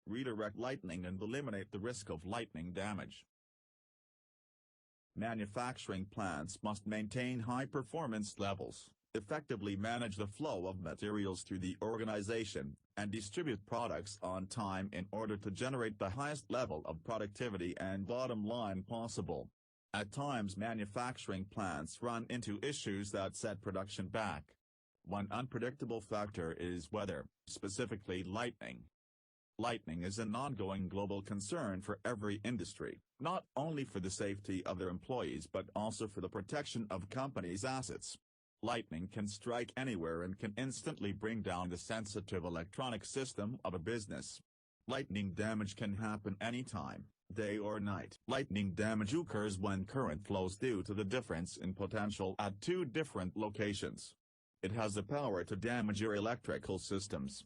redirect lightning and eliminate the risk of lightning damage. Manufacturing plants must maintain high performance levels, effectively manage the flow of materials through the organization, and distribute products on time in order to generate the highest level of productivity and bottom line possible. At times manufacturing plants run into issues that set production back. One unpredictable factor is weather, specifically lightning. Lightning is an ongoing global concern for every industry, not only for the safety of their employees but also for the protection of companies' assets. Lightning can strike anywhere and can instantly bring down the sensitive electronic system of a business. Lightning damage can happen anytime, day or night. Lightning damage occurs when current flows due to the difference in potential at two different locations. It has the power to damage your electrical systems.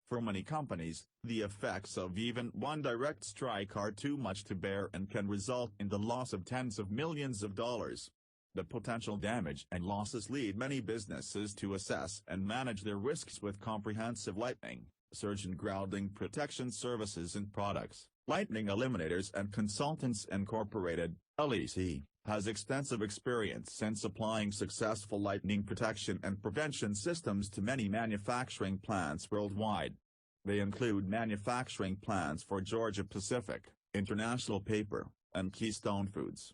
For many companies, the effects of even one direct strike are too much to bear and can result in the loss of tens of millions of dollars. The potential damage and losses lead many businesses to assess and manage their risks with comprehensive lightning, surge and grounding protection services and products. Lightning Eliminators and Consultants Incorporated, LEC, has extensive experience in supplying successful lightning protection and prevention systems to many manufacturing plants worldwide. They include manufacturing plants for Georgia-Pacific, International Paper, and Keystone Foods.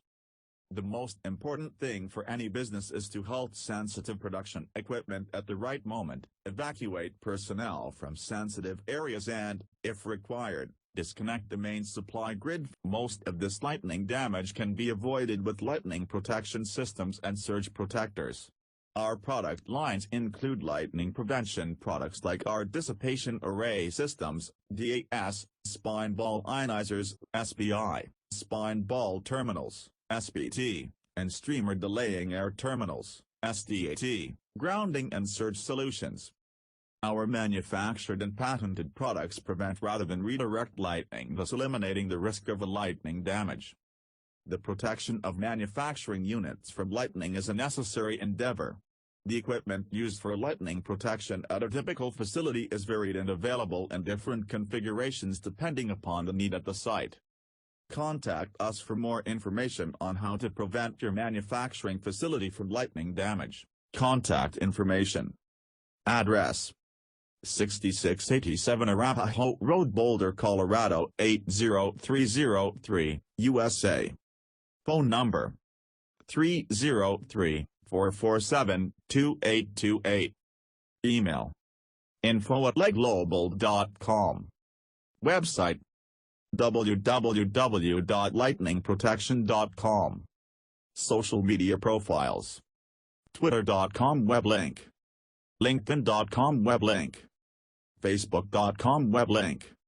The most important thing for any business is to halt sensitive production equipment at the right moment, evacuate personnel from sensitive areas and, if required, disconnect the main supply grid. Most of this lightning damage can be avoided with lightning protection systems and surge protectors. Our product lines include lightning prevention products like our dissipation array systems, DAS, spine ball ionizers, SBI, spine ball terminals, SBT, and streamer delaying air terminals, SDAT, grounding and surge solutions. Our manufactured and patented products prevent rather than redirect lightning, thus eliminating the risk of a lightning damage. The protection of manufacturing units from lightning is a necessary endeavor. The equipment used for lightning protection at a typical facility is varied and available in different configurations depending upon the need at the site. Contact us for more information on how to prevent your manufacturing facility from lightning damage. Contact information. Address: 6687 Arapahoe Road, Boulder, Colorado 80303, USA. Phone number: 303-447-2828. Email: info@legglobal.com. Website: www.lightningprotection.com. Social media profiles: twitter.com weblink, linkedin.com weblink, facebook.com weblink.